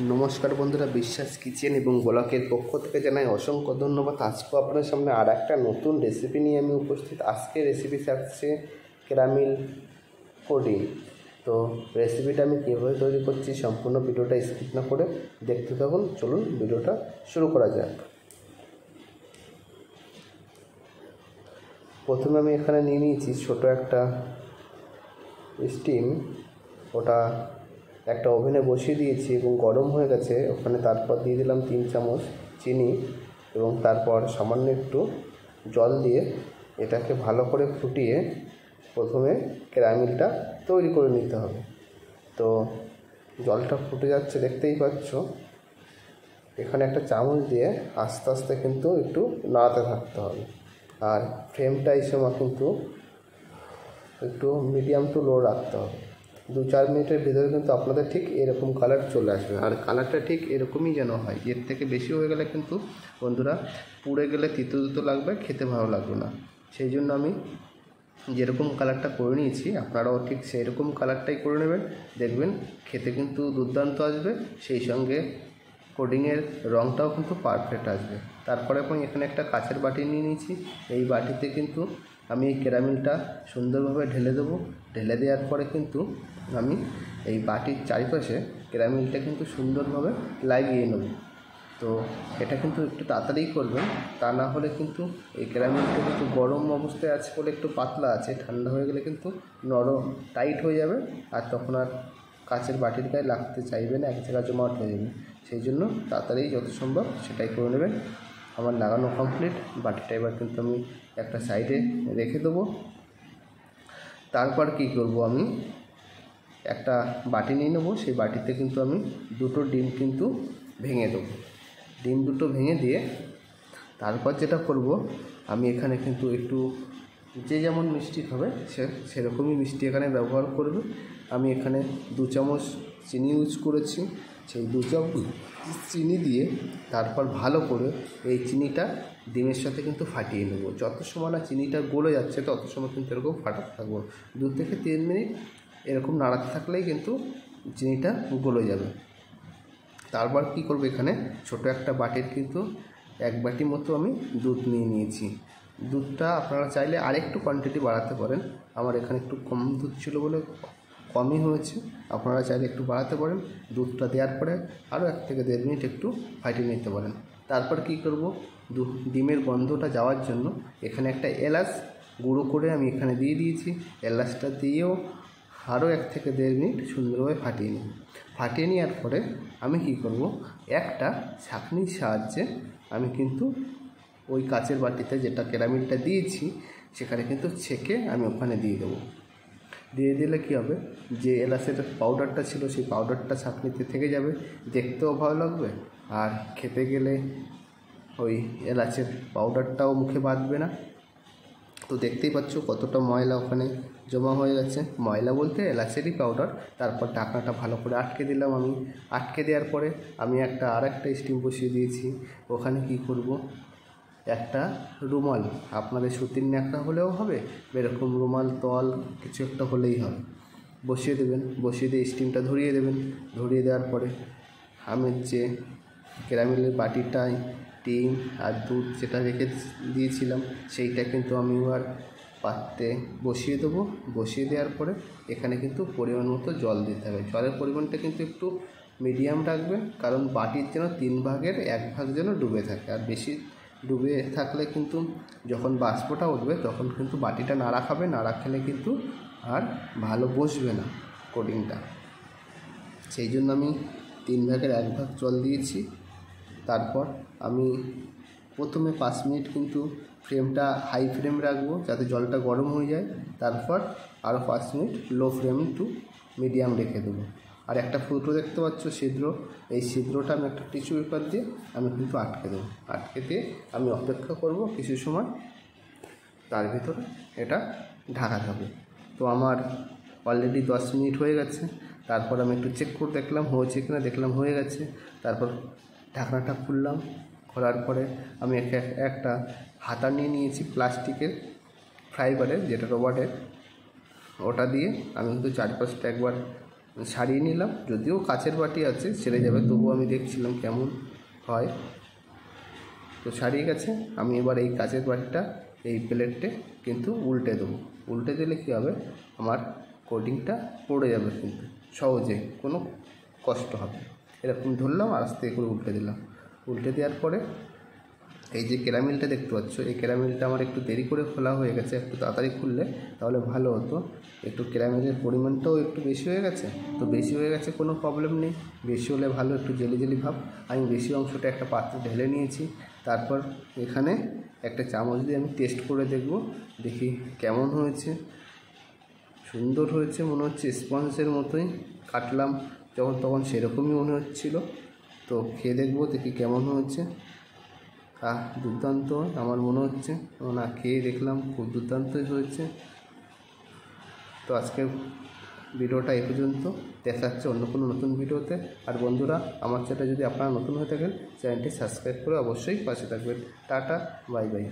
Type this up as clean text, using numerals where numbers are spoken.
নমস্কার বন্ধুরা, বিশ্বাস কিচেন এবং ব্লকের পক্ষ থেকে জানাই অসংখ্য ধন্যবাদ। আজকে আপনার সামনে আর একটা নতুন রেসিপি নিয়ে আমি উপস্থিত। আজকে রেসিপি থাকছে ক্যারামেল পুডিং। তো রেসিপিটা আমি কীভাবে তৈরি করছি সম্পূর্ণ ভিডিওটা স্কিপ না করে দেখতে থাকুন। চলুন ভিডিওটা শুরু করা যাক। প্রথমে আমি এখানে নিয়ে নিয়েছি ছোটো একটা স্টিম, ওটা একটা ওভেনে বসিয়ে দিয়েছি এবং গরম হয়ে গেছে। ওখানে তারপর দিয়ে দিলাম 3 চামচ চিনি এবং তারপর সামান্য একটু জল দিয়ে এটাকে ভালো করে ফুটিয়ে প্রথমে ক্যারামেলটা তৈরি করে নিতে হবে। তো জলটা ফুটে যাচ্ছে, দেখতেই পাচ্ছ। এখানে একটা চামচ দিয়ে আস্তে আস্তে কিন্তু একটু নাড়াতে থাকতে হবে, আর ফ্লেমটা এই সময় কিন্তু একটু মিডিয়াম টু লো রাখতে হবে। 2-4 মিনিটের ভিতরে কিন্তু আপনাদের ঠিক এরকম কালার চলে আসবে, আর কালারটা ঠিক এরকমই যেন হয়। এর থেকে বেশি হয়ে গেলে কিন্তু বন্ধুরা পুড়ে গেলে তিতো তিতো লাগবে, খেতে ভালো লাগবে না। সেই জন্য আমি যেরকম কালারটা করে নিয়েছি আপনারাও ঠিক সেই রকম কালারটাই করে নেবেন, দেখবেন খেতে কিন্তু দুর্দান্ত আসবে। সেই সঙ্গে পুডিংয়ের রঙটাও কিন্তু পারফেক্ট আসবে। তারপরে আমি এখানে একটা কাচের বাটি নিয়ে নিয়েছি। এই বাটিতে কিন্তু আমি এই ক্যারামেলটা সুন্দরভাবে ঢেলে দেবো। ঢেলে দেওয়ার পরে কিন্তু আমি এই বাটির চারিপাশে ক্যারামেলটা কিন্তু সুন্দরভাবে লাগিয়ে নেব। তো এটা কিন্তু একটু তাড়াতাড়ি করবেন, তা না হলে কিন্তু এই ক্যারামেলটা কিন্তু গরম অবস্থায় আছে বলে একটু পাতলা আছে, ঠান্ডা হয়ে গেলে কিন্তু নরম টাইট হয়ে যাবে, আর তখন আর কাচের বাটির গায়ে লাগতে চাইবে না, এক জায়গায় জমাট হয়ে যাবে। সেই জন্য তাড়াতাড়ি যত সম্ভব সেটাই করে নেবেন। আমার লাগানো কমপ্লিট। বাটিটা এবার কিন্তু আমি একটা সাইডে রেখে দেবো। তারপর কি করব, আমি একটা বাটি নিয়ে নেবো। সেই বাটিতে কিন্তু আমি 2টো ডিম কিন্তু ভেঙে দেবো। ডিম 2টো ভেঙে দিয়ে তারপর যেটা করব, আমি এখানে কিন্তু একটু যে যেমন মিষ্টি খাবে সেরকমই মিষ্টি এখানে ব্যবহার করবে। আমি এখানে 2 চামচ চিনি ইউজ করেছি। সেই 2 চামচ চিনি দিয়ে তারপর ভালো করে এই চিনিটা ডিমের সাথে কিন্তু ফাটিয়ে নেব। যত সময় না চিনিটা গলে যাচ্ছে তত সময় কিন্তু এরকম ফাটাতে থাকবো। 2 থেকে 3 মিনিট এরকম নাড়াতে থাকলেই কিন্তু চিনিটা গলে যাবে। তারপর কি করব, এখানে ছোট একটা বাটির কিন্তু 1 বাটি মতো আমি দুধ নিয়ে নিয়েছি। দুধটা আপনারা চাইলে আরেকটু কোয়ান্টিটি বাড়াতে পারেন। আমার এখানে একটু কম দুধ ছিল বলে কমই হয়েছে, আপনারা চাইলে একটু বাড়াতে পারেন। দুধটা দেওয়ার পরে আরও 1 থেকে 1.5 মিনিট একটু ফাটিয়ে নিতে পারেন। তারপর কি করব, ডিমের গন্ধটা যাওয়ার জন্য এখানে একটা এলাচ গুঁড়ো করে আমি এখানে দিয়ে দিয়েছি। এলাচটা দিয়েও আরও 1 থেকে 1.5 মিনিট সুন্দরভাবে ফাটিয়ে নিই। ফাটিয়ে নেওয়ার পরে আমি কি করব, একটা ছাঁকনির সাহায্যে আমি কিন্তু ওই কাচের বাটিতে যেটা ক্যারামেলটা দিয়েছি সেখানে কিন্তু ছেঁকে আমি ওখানে দিয়ে দেবো। দিয়ে দিলে কী হবে, যে এলাচের পাউডারটা ছিল সেই পাউডারটা ছাঁকনিতে থেকে যাবে, দেখতেও ভালো লাগবে, আর খেতে গেলে ওই এলাচের পাউডারটাও মুখে বাঁধবে না। তো দেখতেই পাচ্ছ কতটা ময়লা ওখানে জমা হয়ে গেছে। ময়লা বলতে এলাচেরই পাউডার। তারপর ঢাকনাটা ভালো করে আটকে দিলাম আমি। আটকে দেওয়ার পরে আমি আরেকটা স্টিম বসিয়ে দিয়েছি। ওখানে কি করব, একটা রুমাল, আপনাদের সুতির ন্যাকড়া হলেও হবে, এরকম রুমাল তোয়াল কিছু একটা হলেই হবে, বসিয়ে দেবেন। বসিয়ে দিয়ে স্টিমটা ধরিয়ে দেবেন। ধরিয়ে দেওয়ার পরে আমি যে ক্যারামেলের বাটিটায় ডিম আর দুধ যেটা রেখে দিয়েছিলাম সেইটা কিন্তু আমি এবার পাত্রে বসিয়ে দেবো। বসিয়ে দেওয়ার পরে এখানে কিন্তু পরিমাণ মতো জল দিতে হবে। জলের পরিমাণটা কিন্তু একটু মিডিয়াম রাখবেন, কারণ বাটির যেন 3 ভাগের 1 ভাগ যেন ডুবে থাকে। আর বেশি ডুবে থাকলে কিন্তু যখন বাষ্পটা উঠবে তখন কিন্তু বাটিটা নাড়া খাবে, নাড়া খেলে কিন্তু আর ভালো বসবে না পুডিংটা। সেই জন্য আমি 3 ভাগের 1 ভাগ জল দিয়েছি। তারপর আমি প্রথমে 5 মিনিট কিন্তু ফ্লেমটা হাই ফ্লেম রাখবো যাতে জলটা গরম হয়ে যায়। তারপর আরও 5 minute low flame to medium রেখে দেবো। আর একটা ফুটো দেখতে পাচ্ছ ছিদ্র, এই ছিদ্রটা আমি একটা টিস্যু পেপার দিয়ে আমি কিন্তু আটকে দেবো। আটকে দিয়ে আমি অপেক্ষা করব কিছু সময়, তার ভিতরে এটা ঢাকা থাকবে। তো আমার অলরেডি 10 মিনিট হয়ে গেছে। তারপর আমি একটু চেক করে দেখলাম হয়েছে কিনা, দেখলাম হয়ে গেছে। তারপর ঢাকনাটা খুললাম। খোলার পরে আমি একটা হাতা নিয়ে নিয়েছি প্লাস্টিকের ফাইবারের, যেটা রবারের, ওটা দিয়ে আমি কিন্তু চারপাশটা একবার সারিয়ে নিলাম। যদিও কাচের বাটি আছে ছেড়ে যাবে, তবুও আমি দেখছিলাম কেমন হয়। তো সারিয়ে গেছে। আমি এবার এই কাচের বাটিটা এই প্লেটে কিন্তু উল্টে দেবো। উল্টে দিলে কী হবে, আমার কোটিংটা পড়ে যাবে কিন্তু সহজেই, কোনো কষ্ট হবে। এরকম ধরলাম আর আস্তে করে উল্টে দিলাম। উল্টে দেওয়ার পরে এই যে ক্যারামেলটা দেখতে পাচ্ছ, এই ক্যারামেলটা আমার একটু দেরি করে খোলা হয়ে গেছে। একটু তাড়াতাড়ি খুললে তাহলে ভালো হতো। একটু ক্যারামেলের পরিমাণটাও একটু বেশি হয়ে গেছে। তো বেশি হয়ে গেছে কোনো প্রবলেম নেই, বেশি হলে ভালো, একটু জেলি জেলি ভাব। আমি বেশি অংশটা একটা পাত্রে ঢেলে নিয়েছি। তারপর এখানে একটা চামচ দিয়ে আমি টেস্ট করে দেখব, দেখি কেমন হয়েছে। সুন্দর হয়েছে, মনে হচ্ছে স্পঞ্জের মতোই। কাটলাম যখন তখন সেরকমই মনে হচ্ছিল। তো খেয়ে দেখবো, দেখি কেমন হয়েছে। দুর্দান্ত আমার মনে হচ্ছে, না খেয়ে দেখলাম খুব দুর্দান্তই হয়েছে। তো আজকের ভিডিওটা এই পর্যন্ত, দেখা যাচ্ছে অন্য কোনো নতুন ভিডিওতে। আর বন্ধুরা, আমার চ্যানেলে যদি আপনারা নতুন হয়ে থাকেন, চ্যানেলটি সাবস্ক্রাইব করে অবশ্যই পাশে থাকবেন। Tata, bye bye.